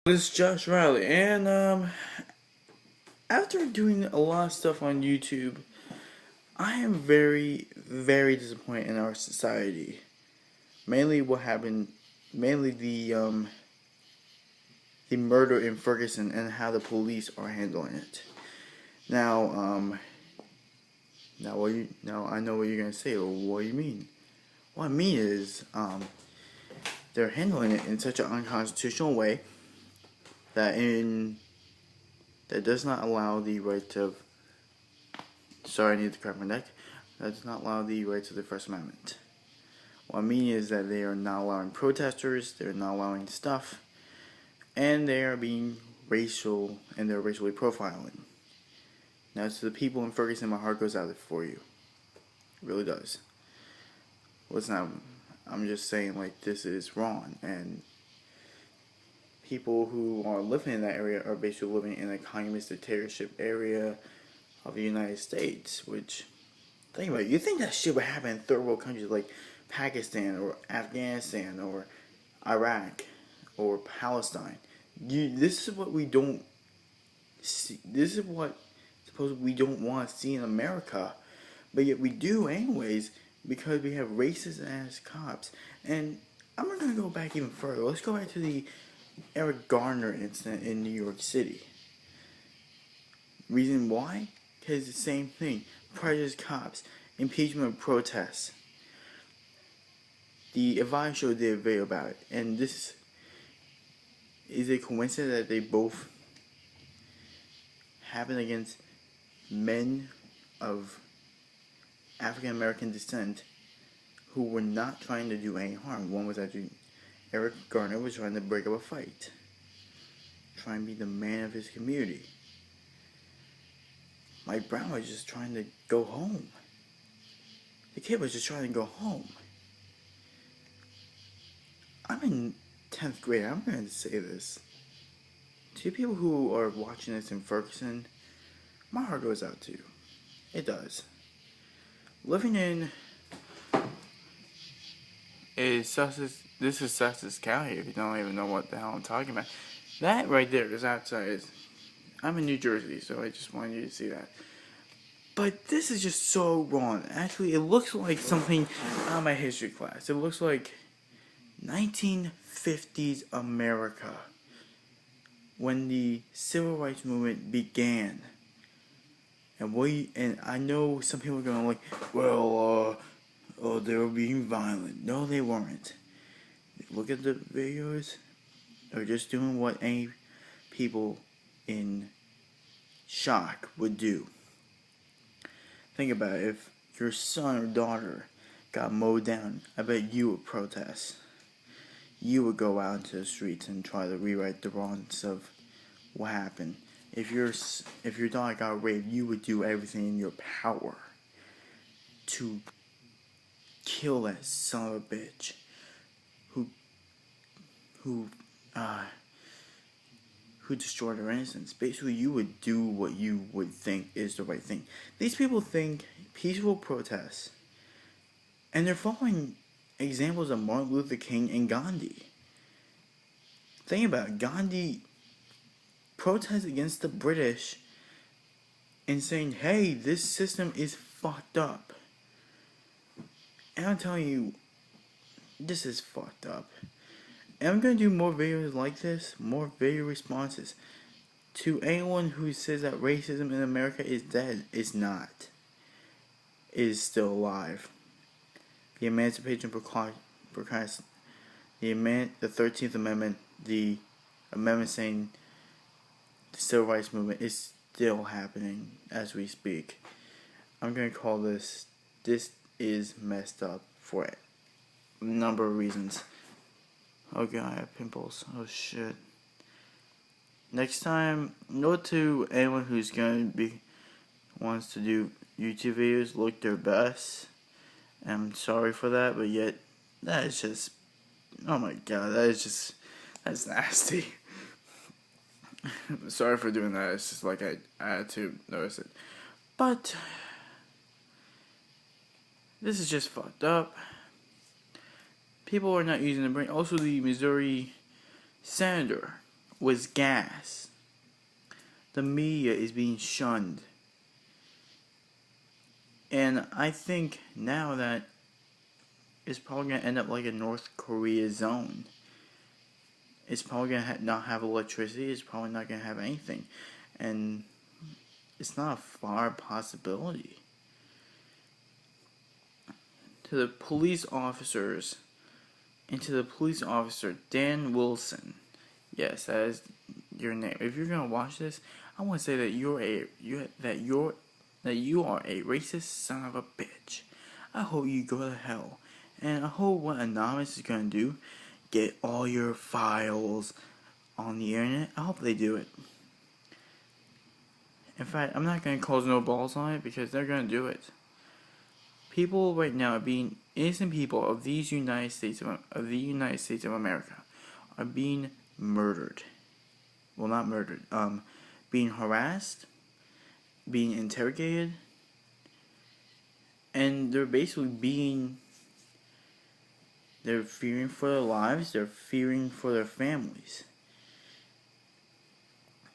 This is Josh Riley, and after doing a lot of stuff on YouTube, I am very, very disappointed in our society. Mainly what happened, mainly the murder in Ferguson and how the police are handling it. Now, now I know what you're gonna say. Well, what do you mean? What I mean is, they're handling it in such an unconstitutional way that that does not allow the right of. Sorry, I need to crack my neck. That does not allow the rights of the First Amendment. What I mean is that they are not allowing protesters, they're not allowing stuff, and they are being racial, and they're racially profiling. Now, to the people in Ferguson, my heart goes out for you. It really does. Listen, I'm just saying, like, this is wrong, and people who are living in that area are basically living in a communist dictatorship area of the United States, which, think about it, you think that shit would happen in third world countries like Pakistan or Afghanistan or Iraq or Palestine. This is what we don't see. This is what supposedly we don't want to see in America, but yet we do anyways because we have racist ass cops. And I'm not gonna go back even further. Let's go back to the Eric Garner incident in New York City. Reason why? Because the same thing. Prejudiced cops, impeachment protests. The Advice Show did a video about it, and this is a coincidence that they both happened against men of African American descent who were not trying to do any harm. One was actually Eric Garner was trying to break up a fight, trying to be the man of his community. Mike Brown was just trying to go home. The kid was just trying to go home. I'm in 10th grade. I'm going to say this. To people who are watching this in Ferguson, my heart goes out to you. It does. Living in this is Sussex County, if you don't even know what the hell I'm talking about. That right there is outside. I'm in New Jersey, so I just wanted you to see that. But this is just so wrong. Actually, it looks like something out of my history class. It looks like 1950s America, when the civil rights movement began. And I know some people are going like, well, they were being violent. No, they weren't. Look at the videos. They're just doing what any people in shock would do. Think about it. If your son or daughter got mowed down, I bet you would protest. You would go out into the streets and try to rewrite the wrongs of what happened. If your daughter got raped, you would do everything in your power to kill that son of a bitch who destroyed her innocence. Basically, you would do what you would think is the right thing. These people think peaceful protests, and they're following examples of Martin Luther King and Gandhi. Think about it. Gandhi protested against the British and saying, hey, this system is fucked up. And I'm telling you, this is fucked up. And I'm going to do more videos like this, more video responses. To anyone who says that racism in America is dead, it's not. It is still alive. The Emancipation Proclamation, the 13th Amendment, the amendment saying the Civil Rights Movement is still happening as we speak. I'm going to call this is messed up for a number of reasons. Oh god, I have pimples. Oh shit. Next time, note to anyone who's wants to do YouTube videos, look their best. I'm sorry for that, but yet, that is just, oh my god, that's nasty. Sorry for doing that, it's just like I had to notice it. But, this is just fucked up. People are not using the brain. Also, the Missouri senator was gas. The media is being shunned. And I think now that it's probably going to end up like a North Korea zone. It's probably going to not have electricity. It's probably not going to have anything. And it's not a far possibility. To the police officers, and to the police officer, Dan Wilson. Yes, that is your name. If you're going to watch this, I want to say that you are a racist son of a bitch. I hope you go to hell. And I hope what Anonymous is going to do, get all your files on the internet. I hope they do it. In fact, I'm not going to cause no balls on it because they're going to do it. People right now are being innocent people of these United States of the United States of America are being murdered. Well, not murdered. Being harassed, being interrogated, and they're basically they're fearing for their lives, they're fearing for their families.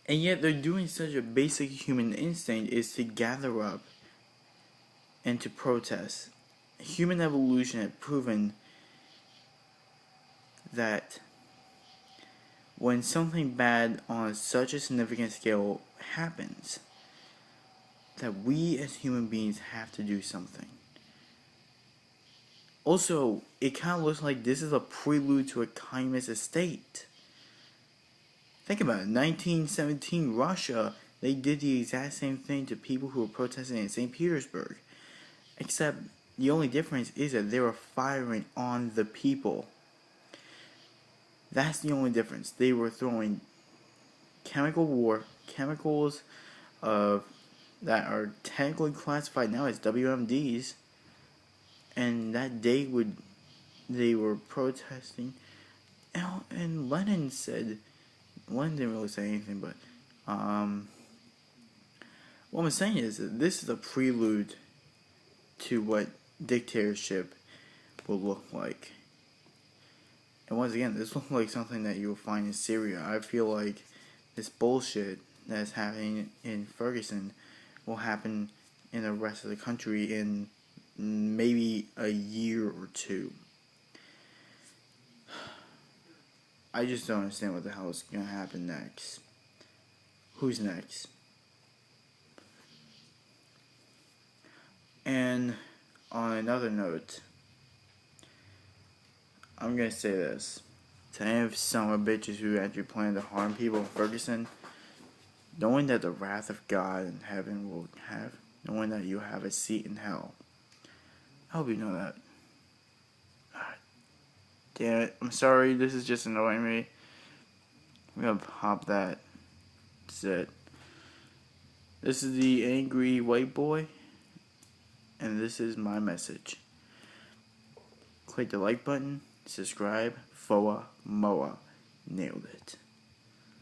And yet they're doing such a basic human instinct is to gather up and to protest. Human evolution had proven that when something bad on such a significant scale happens, that we as human beings have to do something. Also, it kind of looks like this is a prelude to a communist state. Think about it. 1917 Russia, they did the exact same thing to people who were protesting in St. Petersburg. Except the only difference is that they were firing on the people. That's the only difference. They were throwing chemicals that are technically classified now as WMDs. And that day they were protesting. And Lenin didn't really say anything, but what I'm saying is that this is a prelude to what dictatorship will look like. And once again, this looks like something that you will find in Syria. I feel like this bullshit that's happening in Ferguson will happen in the rest of the country in maybe a year or two. I just don't understand what the hell is going to happen next. Who's next? And on another note, I'm going to say this. To any of some of the bitches who actually plan to harm people in Ferguson, knowing that the wrath of God in heaven will have, knowing that you have a seat in hell. I hope you know that. Damn it. I'm sorry, this is just annoying me. I'm going to pop that. That's it. This is the angry white boy. And this is my message. Click the like button, subscribe, FOA, MOA. Nailed it.